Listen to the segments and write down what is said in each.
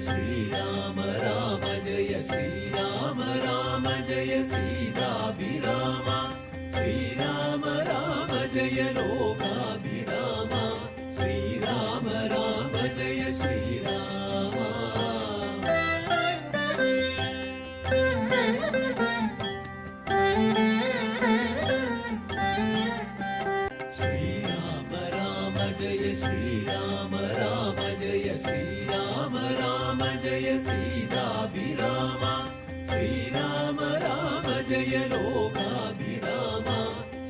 श्रीराम राम जय श्रीराम राम जय सीताभिराम श्रीराम राम जय लोकाभिराम श्रीराम राम जय श्रीराम श्रीराम राम जय श्रीराम राम जय श्रीराम राम जय सीताभिराम श्रीराम राम जय लोकाभिराम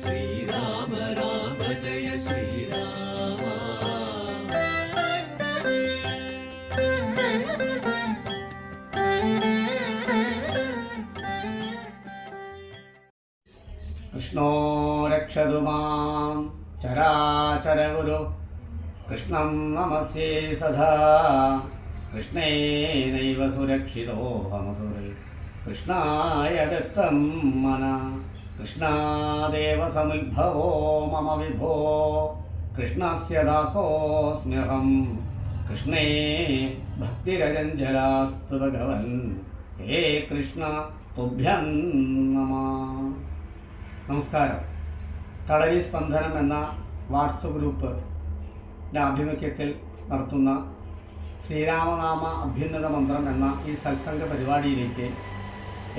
श्रीराम राम जय श्रीराम कृष्णो रक्षतु मां चराचरगुरु कृष्णं नमस्ये सदा कृष्णेनैव सुरक्षितोऽहमसुरे कृष्णाय दत्तं मना कृष्णादेव समुद्भवो मम विभो कृष्णस्य दासोऽस्म्यहं कृष्णे भक्तिरजञ्जलास्तु भगवन् हे कृष्ण तुभ्यं नमः. നമസ്കാരം. കളരി സ്പന്ദനം എന്ന വാട്സപ്പ് ഗ്രൂപ്പിൻ്റെ ആഭിമുഖ്യത്തിൽ നടത്തുന്ന ശ്രീരാമനാമ അഭ്യുന്നത മന്ത്രം എന്ന ഈ സത്സംഗ പരിപാടിയിലേക്ക്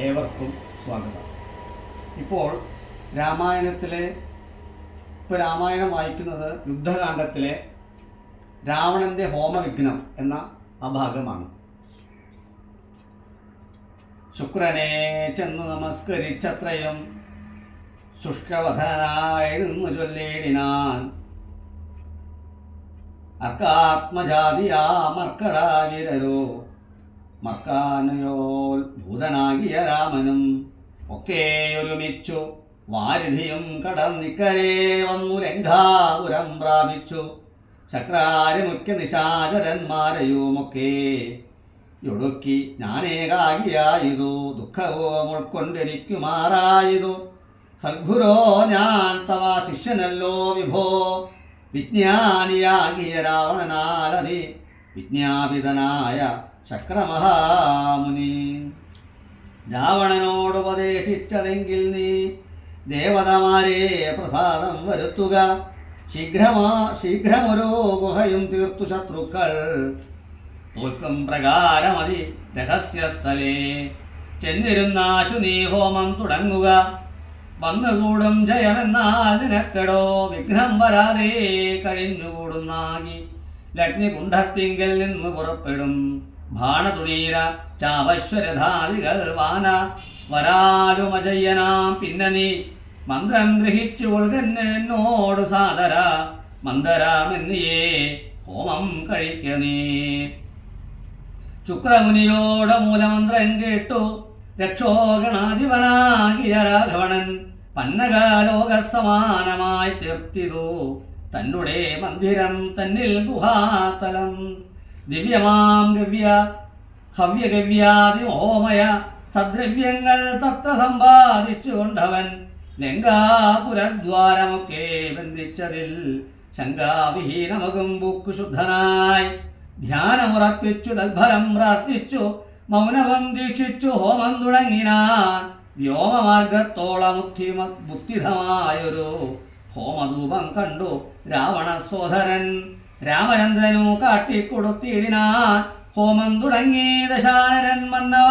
ഏവർക്കും സ്വാഗതം. ഇപ്പോൾ രാമായണം വായിക്കുന്നത് യുദ്ധകാണ്ഡത്തിലെ രാവണൻ്റെ ഹോമവിഘ്നം എന്ന ആ ഭാഗമാണ്. ശുക്രനെ ചെന്നു നമസ്കരിച്ചത്രയും ശുഷ്കവധനായി നിന്നു ചൊല്ലേടിനാൻ അർക്കാത്മജാതിയാ മർക്കടാവിരരോ മർക്കാനയോൽ ഭൂതനാകിയ രാമനും ഒക്കെയൊരുമിച്ചു വാരിധിയും കടന്നിക്കരെ വന്നു ലങ്കാപുരം പ്രാപിച്ചു ചക്രാരിമുഖ്യ നിശാചരന്മാരെയുമൊക്കെ യൊടുക്കി ഞാനേകാകിയായതു ദുഃഖവും ഉൾക്കൊണ്ടിരിക്കുമാറായതു സദ്ഗുരോ ഞാൻ തവ ശിഷ്യനല്ലോ വിഭോ വിജ്ഞാനിയാകിയ രാവണനാലതി വിജ്ഞാപിതനായ ശക്രമഹാമുനി രാവണനോടുപദേശിച്ചതെങ്കിൽ നീ ദേവതമാരെ പ്രസാദം വരുത്തുക ശീഘ്രമൊരു ഗുഹയും തീർത്തു ശത്രുക്കൾ തോൽക്കും പ്രകാരമതി രഹസ്യസ്ഥലേ ചെന്നിരുന്നാശു നീ ഹോമം തുടങ്ങുക വന്നുകൂടും ജയമെന്നാൽ നിനക്കടോ വിഘ്നം വരാതെ കഴിഞ്ഞുകൂടുന്നാകി ലഗ്നികുണ്ഠത്തിങ്കൽ നിന്ന് പുറപ്പെടും ബാണതുണീര ചാവശ്വരധാദികൾ വാന വരാലുമജയ്യനാം പിന്നെ നീ മന്ത്രം ഗ്രഹിച്ചു കൊൾകന്നോട് സാദര മന്ദരാമെന്നിയേ ഹോമം കഴിക്ക നീ. ശുക്രമുനിയോട് മൂലമന്ത്രം കേട്ടു രക്ഷോഗണാധിപനാകിയ രാഘവണൻ പന്നകാലോകസമാനമായി തീർത്തിതു തന്നുടെ മന്ദിരം തന്നിൽ ഗുഹാതലം ദിവ്യമാം ഹവ്യഗവ്യാദിമോമയ സദ്രവ്യങ്ങൾ തത്ര സമ്പാദിച്ചു കൊണ്ടവൻ ലങ്കാപുരദ്വാരമൊക്കെ ബന്ധിച്ചതിൽ ശങ്കാവിഹീനമകും ബുക്കു ശുദ്ധനായി ധ്യാനമുറപ്പിച്ചു തൽഫലം പ്രാർത്ഥിച്ചു മൗനവം ദീക്ഷിച്ചു ഹോമം തുടങ്ങിനാൻ വ്യോമമാർഗത്തോളം ബുദ്ധിധമായൊരു ഹോമധൂപം കണ്ടു രാവണ സോദരൻ രാമചന്ദ്രനു കാട്ടിക്കൊടുത്തിടിനാൻ ഹോമം തുടങ്ങി ദശാനരൻ മന്നവ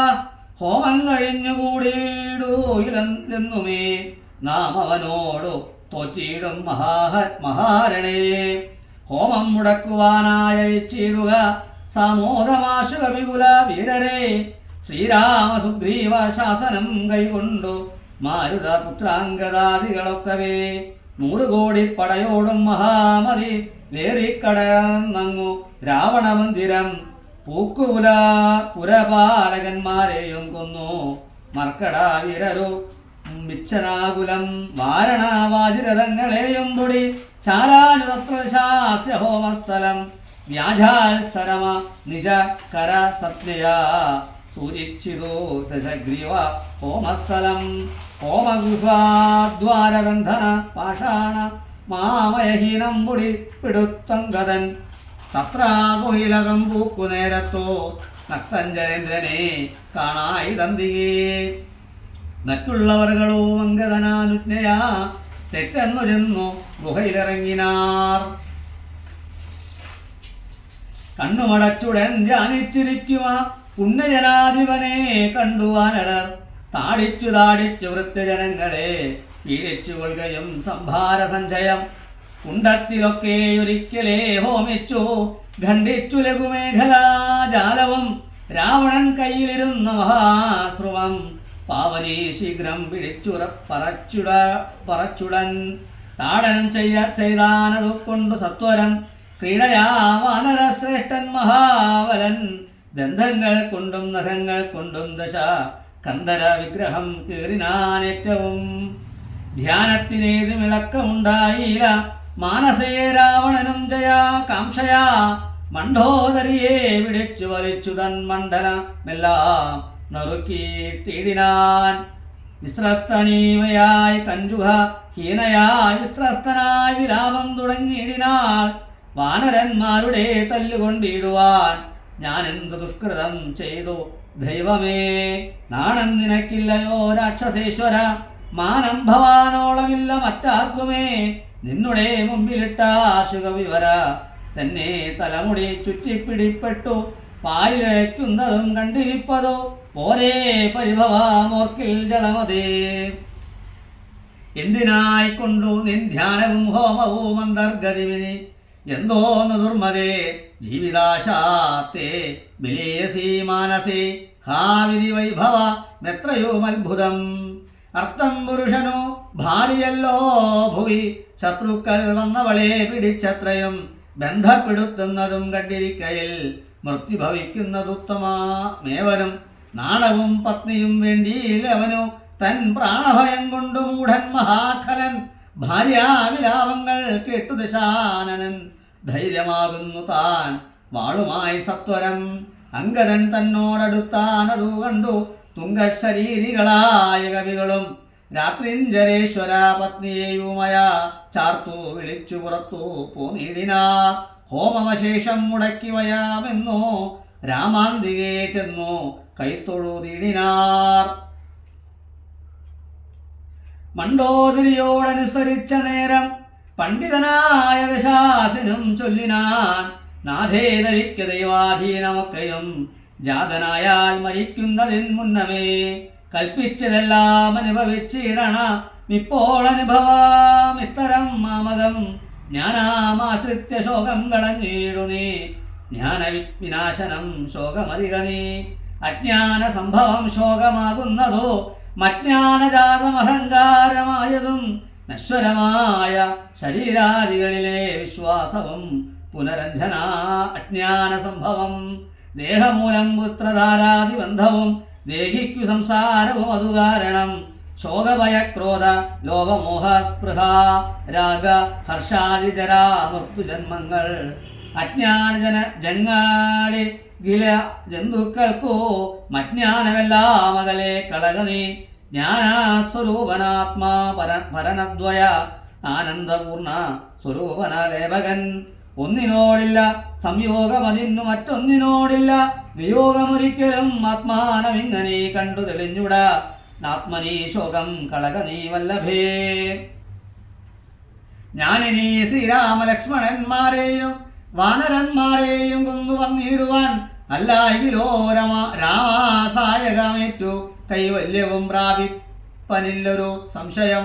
ഹോമം കഴിഞ്ഞുകൂടിയിടൂയിലെന്നുമേ നാം അവനോടു തോറ്റിയിടും മഹാരണേ ഹോമം മുടക്കുവാനായച്ചിടുക സാമോദമാശു കവികുല വീരരെ ശ്രീരാമ സുഗ്രീവ ശാസനം കൈകൊണ്ടു മാരുത പുത്രാംഗദാദികളൊക്കവേ 100 കോടി പടയോടും മഹാമതി ലേറിക്കടന്നങ്ങു രാവണമന്ദിരം പുരപാലകന്മാരെയും കൊന്നു മർക്കടാവിരരു മിച്ചനാകുലം വാരണാവാജിരഥങ്ങളെയും പൊടി ചാരാനുതപ്രശാസ്യ ഹോമസ്ഥലം വ്യാജാത്സരമ നിജ കര സത്യ സൂചിച്ചിതു ദശഗ്രീവ ഹോമസ്ഥലം ഹോമഗുഹാദ്വാരബന്ധന പാഷാണ മാമയഹീനം പൊടി പിടുത്തം ഗതൻ തത്രാകുഹിലകം പൂക്കുനേരത്തോ നക്തഞ്ജനേന്ദ്രനെ കാണായി തന്തികേ. മറ്റുള്ളവർകളോ അങ്കദനാനുജ്ഞയാ തെറ്റെന്നു ചെന്നു ഗുഹയിലിറങ്ങിനാർ. കണ്ണുമടച്ചുടൻ ധ്യാനിച്ചിരിക്കുമ പുണ്യജനാധിപനെ കണ്ടു വാനരർ. താടിച്ചു വൃത്യജനങ്ങളെ പീഡിച്ചു കൊള്ളുകയും സംഭാര സഞ്ചയം കുണ്ടത്തിലൊക്കെ ഒരിക്കലേ ഹോമിച്ചു ഖണ്ഡിച്ചു ലഘുമേഖലാജാലവും രാവണൻ കയ്യിലിരുന്ന മഹാശ്രുവം പാവനീ ശീഘ്രം പറച്ചുടൻ താടനം ചെയ്താനതു കൊണ്ടു സത്വരം ക്രീഡയാ വാനരശ്രേഷ്ഠൻ മഹാബലൻ ദന്തങ്ങൾ കൊണ്ടും നഖങ്ങൾ കൊണ്ടും ദശ കന്ദര വിഗ്രഹം കീറിനാനേറ്റവും. ധ്യാനത്തിനേതും ഇളക്കമുണ്ടായില്ല മാനസേ രാവണനും ജയാ കാംക്ഷയാ മണ്ഡോദരിയെ വിളിച്ചു വലിച്ചു തൻ മണ്ഡലമെല്ലാം നറുക്കിയിട്ടിടിനാൻ. വിസ്ത്രസ്തനീമയായി കഞ്ചുക ഹീനയായി വിസ്ത്രസ്തനായി വിലാപം തുടങ്ങിയിടിനാൾ. വാനരന്മാരുടെ തല്ലുകൊണ്ടിടുവാൻ ഞാൻ എന്തു ദുഷ്കൃതം ചെയ്തു ദൈവമേ. നാണം നിനക്കില്ലയോ രാക്ഷസേശ്വര, മാനം ഭവാനോളമില്ല മറ്റാർക്കുമേ. നിന്നുടെ മുമ്പിലിട്ട ശുഖവിവര തന്നെ തലമുടി ചുറ്റിപ്പിടിപ്പെട്ടു പാലിഴയ്ക്കുന്നതും കണ്ടിരിപ്പതോ പോരേ പരിഭവമോർക്കിൽ ജലമതേ. എന്തിനായിക്കൊണ്ടു നിൻ ധ്യാനവും ഹോമവും അന്തർഗതിവിനി എന്തോന്നു ദുർമതേ ജീവിതാശാത്തെ ബിലേസി മാനസേ ഹാവിധി വൈഭവ മെത്രയും അത്ഭുതം. അർത്ഥം പുരുഷനു ഭാര്യയല്ലോ ഭുവി ശത്രുക്കൾ വന്നവളെ പിടിച്ചത്രയും ബന്ധപ്പെടുത്തുന്നതും കണ്ടിരിക്കയിൽ മൃത്യു ഭവിക്കുന്നതുത്തമേവനും. നാണവും പത്നിയും വേണ്ടിയില്ലവനു തൻ പ്രാണഭയം കൊണ്ടു മൂഢൻ മഹാഖലൻ. ഭാര്യാവിലാപങ്ങൾ കേട്ടു ദശാനനൻ ധൈര്യമാകുന്നു താൻ വാളുമായി സത്വരം. അങ്കദൻ തന്നോടടുത്താനതു കണ്ടു തുംഗശരീരികളായ കവികളും രാത്രിഞ്ജരേശ്വര പത്നിയെയുമയ ചാർത്തു വിളിച്ചു പുറത്തു പോന്നിടിനാർ. ഹോമമശേഷം മുടക്കി വയാമെന്നോ രാമാന്തികെ ചെന്നു കൈത്തൊഴുതിടിനാർ. മണ്ഡോദരിയോടനുസരിച്ച നേരം പണ്ഡിതനായ ദശാസനും ചൊല്ലിനാൻ. നാഥേതരിക്ക് ദൈവാധീനമൊക്കെയും ജാതനായാൽ മരിക്കുന്നതിന് മുന്നമേ കൽപ്പിച്ചതെല്ലാം അനുഭവിച്ചിടണ. ഇപ്പോൾ അനുഭവം ഇത്തരം മാമകം ജ്ഞാനാമാശ്രിത്യ ശോകം കളഞ്ഞിടു നീ. ജ്ഞാനവിനാശനം ശോകമധിക നീ. അജ്ഞാന സംഭവം ശോകമാകുന്നതോ മജ്ഞാനജാതമഹങ്കാരമായതും നശ്വരമായ ശരീരാദികളിലെ വിശ്വാസവും പുനരഞ്ജന അജ്ഞാന സംഭവം. ദേഹമൂലം പുത്രധാരാദിബന്ധവും ദേഹിക്കു സംസാരവും അതു കാരണം. ശോകഭയക്രോധ ലോഭമോഹ സ്പൃഹ രാഗ ഹർഷാദിജരാ മൃത്യുജന്മങ്ങൾ അജ്ഞാനജന്മാളി ഗില ജന്തുക്കൾക്കു മജ്ഞാനമെല്ലാം അകലെ കളകനീ. ജ്ഞാനസ്വരൂപനാത്മാ പരനദ്വയ ആനന്ദപൂർണ സ്വരൂപനലേപകൻ. ഒന്നിനോടില്ല സംയോഗമതിന്നു മറ്റൊന്നിനോടില്ല വിയോഗമൊരിക്കലും ആത്മാനമിങ്ങനെ കണ്ടു തെളിഞ്ഞുട. ആത്മനീ ശോകം കളകനീ വല്ലഭേ. ഞാനിനി ശ്രീരാമലക്ഷ്മണന്മാരെയും വാനരന്മാരെയും കൊന്നു വന്നിടുവാൻ അല്ലായിലോ രാമാസായകമേറ്റു കൈവല്യവും പ്രാപിപ്പനില്ലൊരു സംശയം.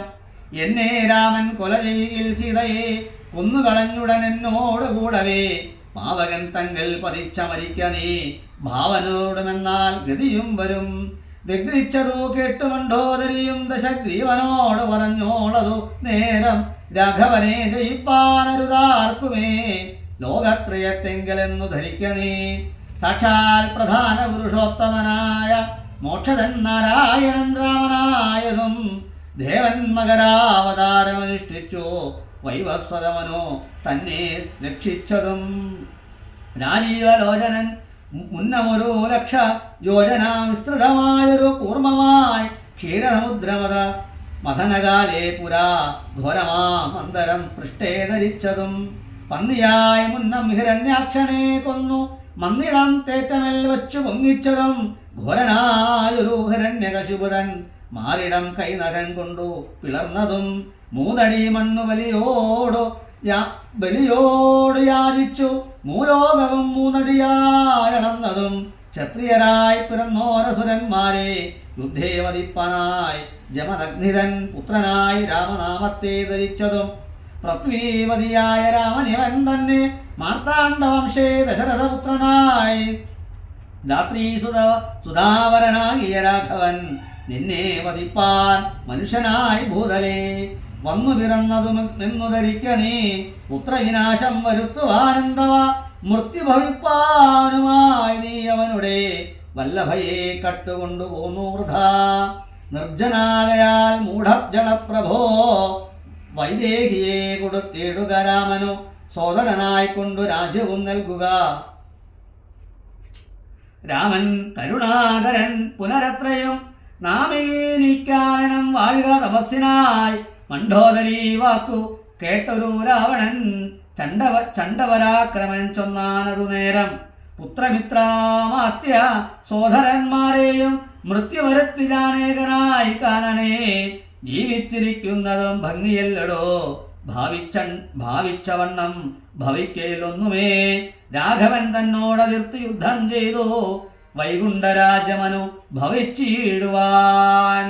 എന്നെ രാമൻ കൊല ചെയ്യിൽ സീതയെ കൊന്നുകളഞ്ഞുടൻ എന്നോട് കൂടവേ പാവകൻ തങ്കൽ പതിച്ച മരിക്ക നീ. ഭാവനോടുമെന്നാൽ ഗതിയും വരും. വിഗ്രഹിച്ചതു കേട്ടു മണ്ഡോദരിയും ദശഗ്രീവനോട് പറഞ്ഞോളതു നേരം. രാഘവനെ ജയിപ്പാനരുതാർക്കുമേ ലോകത്രയത്തെങ്കലെന്നു ധരിക്ക നീ. സാക്ഷാൽ പ്രധാന പുരുഷോത്തമനായ മോക്ഷതൻ നാരായണൻ രാമനായതും ദേവൻ മകരാവതാരമനുഷ്ഠിച്ചു വൈവസ്വതമനോ തന്നെ രക്ഷിച്ചതും. രാജീവലോചനൻ മുന്നമൊരു ലക്ഷ യോജന വിസ്തൃതമായൊരു കൂർമ്മമായി ക്ഷീരസമുദ്രമത മഥനകാലേ പുരാ ഘോരമാമന്തരം പൃഷ്ഠേ ധരിച്ചതും. പന്നിയായി മുന്നം ഹിരണ്യാക്ഷനെ കൊന്നു മന്നിടം തേറ്റമേൽ വച്ചു പൊങ്ങിച്ചതും ഘോരനായൊരു ഹിരണ്യകശിപുരൻ മാറിടം കൈനഖൻ കൊണ്ടു പിളർന്നതും മൂന്നടി മണ്ണു ബലിയോട് യാചിച്ചു മൂലോകവും മൂന്നടിയായളന്നതും ക്ഷത്രിയരായി പിറന്നോരസുരന്മാരെ യുദ്ധേ വധിപ്പനായി ജമദഗ്നിധൻ പുത്രനായി രാമനാമത്തെ ധരിച്ചതും പൃഥ്വീവതിയായ രാമനിവൻ തന്നെ മാർത്താണ്ഡവംശേ ദശരഥപുത്രനായി സുധാവരനാകിയ രാഘവൻ നിന്നെ വധിപ്പാൻ മനുഷ്യനായി ഭൂതലേ വന്നു പിറന്നതുമെന്നു ധരിക്ക നീ പുത്രവിനാശം വരുത്തുവാനെന്തവ മൃത്യു ഭവിപ്പാനുമായി നീ അവനുടെ വല്ലഭയെ കട്ടുകൊണ്ടു പോന്നു വൃഥാ നിർജ്ജനാകയാൽ മൂഢജളപ്രഭോ വൈദേഹിയെ കൊടുത്തിടുക രാമനു സോദരനായിക്കൊണ്ടു രാജ്യവും നൽകുക. രാമൻ കരുണാകരൻ പുനരത്രയും നാമേനിക്കാനനം വാഴുക തപസ്സിനായി മണ്ഡോദരീ വാക്കു കേട്ടൊരു രാവണൻ ചണ്ഡപരാക്രമൻ ചൊന്നാനതു നേരം പുത്രമിത്രാമാത്യ സോദരന്മാരെയും മൃത്യു വരുത്തി ജാനേകനായി കാനനെ ജീവിച്ചിരിക്കുന്നതും ഭംഗിയല്ലടോ ഭാവിച്ചവണ്ണം ഭവിക്കയിലൊന്നുമേ രാഘവൻ തന്നോടതിർത്ത് യുദ്ധം ചെയ്തു വൈകുണ്ഠരാജമനു ഭവിച്ചിടുവാൻ.